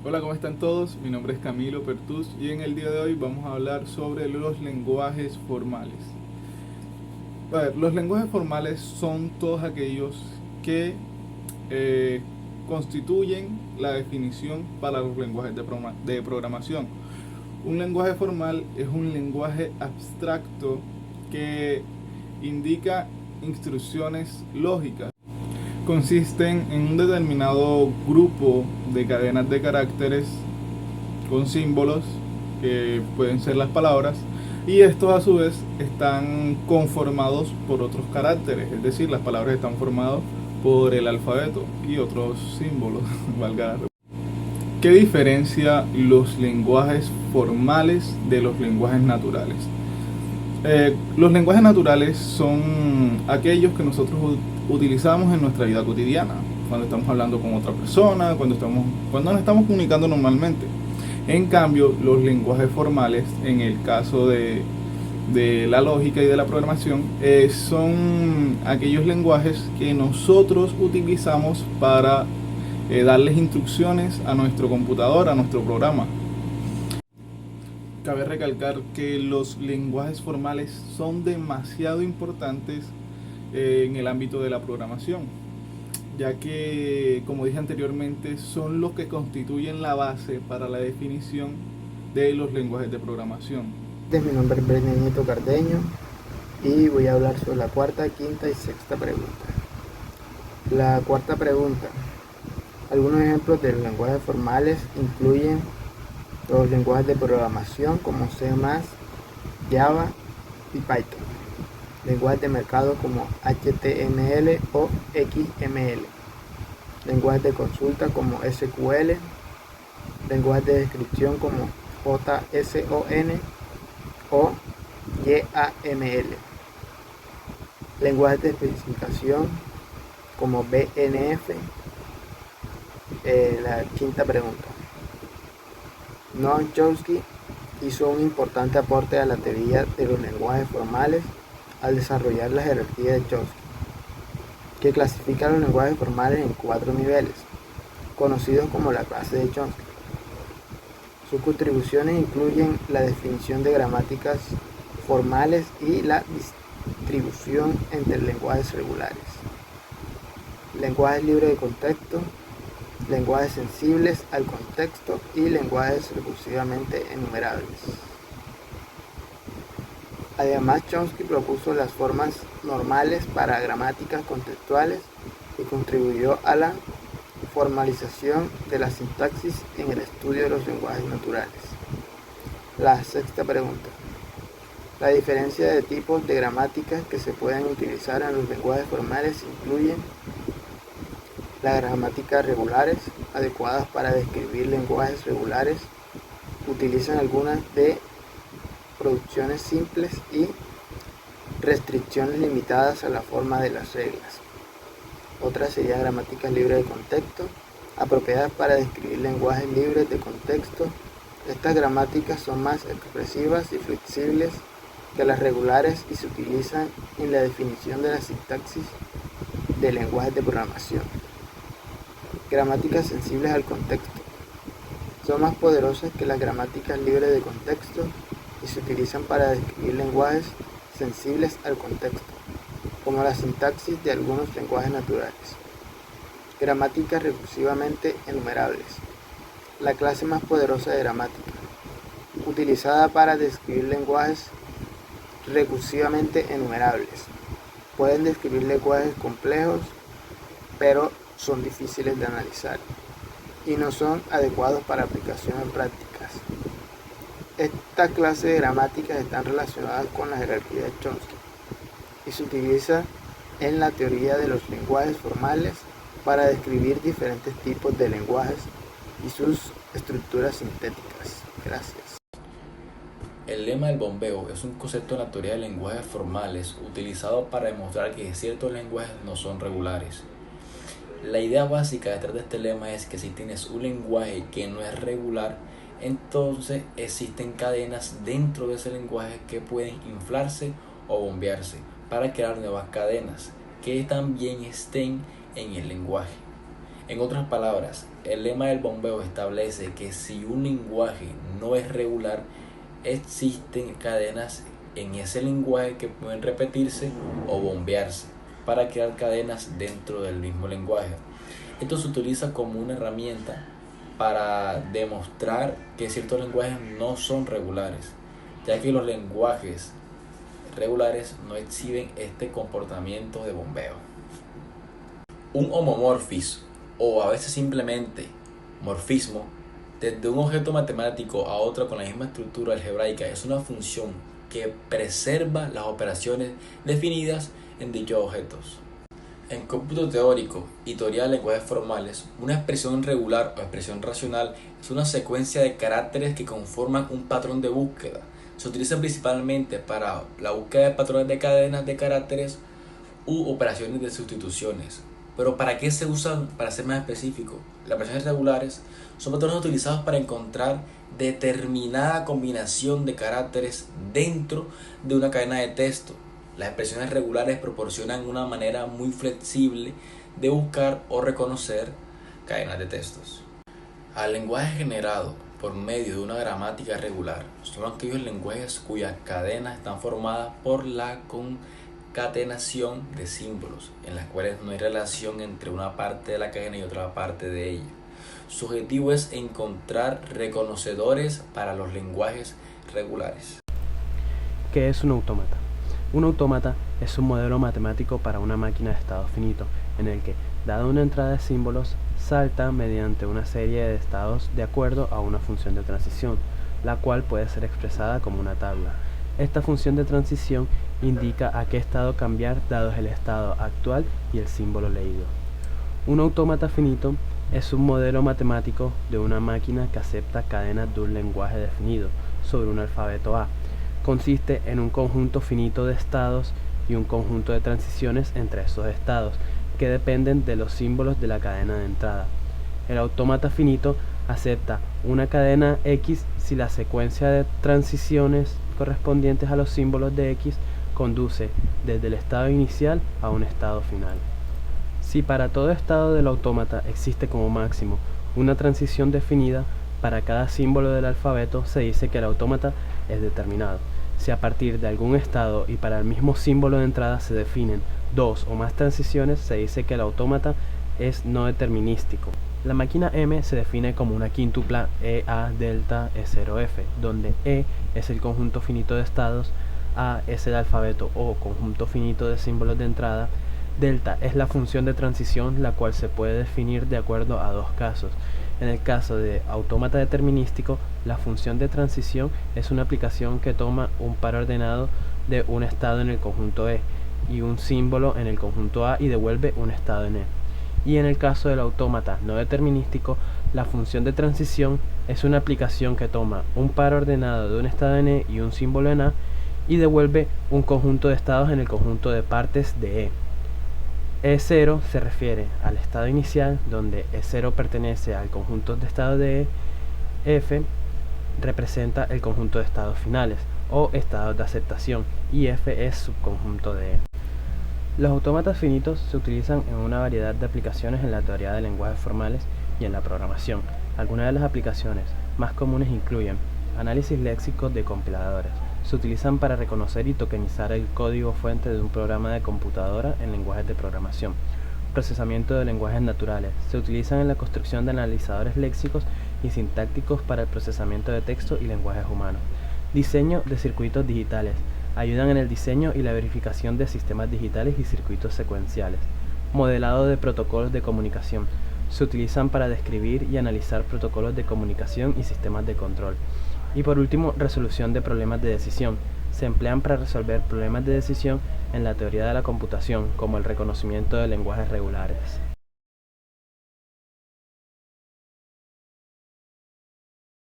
Hola, ¿cómo están todos? Mi nombre es Camilo Pertús y en el día de hoy vamos a hablar sobre los lenguajes formales. A ver, los lenguajes formales son todos aquellos que eh, constituyen la definición para los lenguajes de programación. Un lenguaje formal es un lenguaje abstracto que indica instrucciones lógicas. Consisten en un determinado grupo de cadenas de caracteres con símbolos que pueden ser las palabras, y estos a su vez están conformados por otros caracteres, es decir, las palabras están formadas por el alfabeto y otros símbolos. Valga la redundancia. ¿Qué diferencia los lenguajes formales de los lenguajes naturales? Los lenguajes naturales son aquellos que nosotros utilizamos en nuestra vida cotidiana, cuando estamos hablando con otra persona, cuando nos estamos comunicando normalmente. En cambio, los lenguajes formales, en el caso de la lógica y de la programación, son aquellos lenguajes que nosotros utilizamos para darles instrucciones a nuestro computador, a nuestro programa. Cabe recalcar que los lenguajes formales son demasiado importantes en el ámbito de la programación, ya que, como dije anteriormente, son los que constituyen la base para la definición de los lenguajes de programación. Mi nombre es Benedito Cardeño y voy a hablar sobre la cuarta, quinta y sexta pregunta. La cuarta pregunta. Algunos ejemplos de lenguajes formales incluyen los lenguajes de programación como C++, Java y Python. Lenguajes de mercado como HTML o XML. Lenguajes de consulta como SQL. Lenguajes de descripción como JSON o YAML. Lenguajes de especificación como BNF. La quinta pregunta. Noam Chomsky hizo un importante aporte a la teoría de los lenguajes formales al desarrollar la jerarquía de Chomsky, que clasifica los lenguajes formales en 4 niveles, conocidos como la clase de Chomsky. Sus contribuciones incluyen la definición de gramáticas formales y la distribución entre lenguajes regulares, lenguajes libres de contexto, lenguajes sensibles al contexto y lenguajes recursivamente enumerables. Además, Chomsky propuso las formas normales para gramáticas contextuales y contribuyó a la formalización de la sintaxis en el estudio de los lenguajes naturales. La sexta pregunta. La diferencia de tipos de gramáticas que se pueden utilizar en los lenguajes formales incluyen las gramáticas regulares, adecuadas para describir lenguajes regulares, utilizan algunas de producciones simples y restricciones limitadas a la forma de las reglas. Otras serían gramáticas libres de contexto, apropiadas para describir lenguajes libres de contexto. Estas gramáticas son más expresivas y flexibles que las regulares y se utilizan en la definición de la sintaxis de lenguajes de programación. Gramáticas sensibles al contexto. Son más poderosas que las gramáticas libres de contexto y se utilizan para describir lenguajes sensibles al contexto, como la sintaxis de algunos lenguajes naturales. Gramáticas recursivamente enumerables. La clase más poderosa de gramática, utilizada para describir lenguajes recursivamente enumerables. Pueden describir lenguajes complejos, pero son difíciles de analizar y no son adecuados para aplicaciones prácticas. Esta clase de gramáticas están relacionadas con la jerarquía de Chomsky y se utiliza en la teoría de los lenguajes formales para describir diferentes tipos de lenguajes y sus estructuras sintéticas. Gracias. El lema del bombeo es un concepto en la teoría de lenguajes formales utilizado para demostrar que ciertos lenguajes no son regulares. La idea básica detrás de este lema es que si tienes un lenguaje que no es regular, entonces existen cadenas dentro de ese lenguaje que pueden inflarse o bombearse para crear nuevas cadenas que también estén en el lenguaje. En otras palabras, el lema del bombeo establece que si un lenguaje no es regular, existen cadenas en ese lenguaje que pueden repetirse o bombearse para crear cadenas dentro del mismo lenguaje. Esto se utiliza como una herramienta para demostrar que ciertos lenguajes no son regulares, ya que los lenguajes regulares no exhiben este comportamiento de bombeo. Un homomorfismo, o a veces simplemente morfismo, desde un objeto matemático a otro con la misma estructura algebraica, es una función que preserva las operaciones definidas en dichos objetos. En cómputo teórico y teoría de lenguajes formales, una expresión regular o expresión racional es una secuencia de caracteres que conforman un patrón de búsqueda. Se utilizan principalmente para la búsqueda de patrones de cadenas de caracteres u operaciones de sustituciones. Pero ¿para qué se usan? Para ser más específico, las expresiones regulares son patrones utilizados para encontrar determinada combinación de caracteres dentro de una cadena de texto. Las expresiones regulares proporcionan una manera muy flexible de buscar o reconocer cadenas de textos. Al lenguaje generado por medio de una gramática regular son aquellos lenguajes cuyas cadenas están formadas por la concatenación de símbolos, en las cuales no hay relación entre una parte de la cadena y otra parte de ella. Su objetivo es encontrar reconocedores para los lenguajes regulares. ¿Qué es un autómata? Un autómata es un modelo matemático para una máquina de estado finito, en el que, dada una entrada de símbolos, salta mediante una serie de estados de acuerdo a una función de transición, la cual puede ser expresada como una tabla. Esta función de transición indica a qué estado cambiar dados el estado actual y el símbolo leído. Un autómata finito es un modelo matemático de una máquina que acepta cadenas de un lenguaje definido sobre un alfabeto A. Consiste en un conjunto finito de estados y un conjunto de transiciones entre esos estados, que dependen de los símbolos de la cadena de entrada. El autómata finito acepta una cadena X si la secuencia de transiciones correspondientes a los símbolos de X conduce desde el estado inicial a un estado final. Si para todo estado del autómata existe como máximo una transición definida, para cada símbolo del alfabeto se dice que el autómata es determinado. Si a partir de algún estado y para el mismo símbolo de entrada se definen dos o más transiciones, se dice que el autómata es no determinístico. La máquina M se define como una quíntupla EA delta E0F, donde E es el conjunto finito de estados, A es el alfabeto o conjunto finito de símbolos de entrada, delta es la función de transición, la cual se puede definir de acuerdo a dos casos. En el caso de autómata determinístico, la función de transición es una aplicación que toma un par ordenado de un estado en el conjunto E y un símbolo en el conjunto A y devuelve un estado en E. Y en el caso del autómata no determinístico, la función de transición es una aplicación que toma un par ordenado de un estado en E y un símbolo en A y devuelve un conjunto de estados en el conjunto de partes de E. E0 se refiere al estado inicial, donde E0 pertenece al conjunto de estados de E. F representa el conjunto de estados finales o estados de aceptación y F es subconjunto de E. Los autómatas finitos se utilizan en una variedad de aplicaciones en la teoría de lenguajes formales y en la programación. Algunas de las aplicaciones más comunes incluyen análisis léxico de compiladores. Se utilizan para reconocer y tokenizar el código fuente de un programa de computadora en lenguajes de programación. Procesamiento de lenguajes naturales. Se utilizan en la construcción de analizadores léxicos y sintácticos para el procesamiento de texto y lenguajes humanos. Diseño de circuitos digitales. Ayudan en el diseño y la verificación de sistemas digitales y circuitos secuenciales. Modelado de protocolos de comunicación. Se utilizan para describir y analizar protocolos de comunicación y sistemas de control. Y por último, resolución de problemas de decisión. Se emplean para resolver problemas de decisión en la teoría de la computación, como el reconocimiento de lenguajes regulares.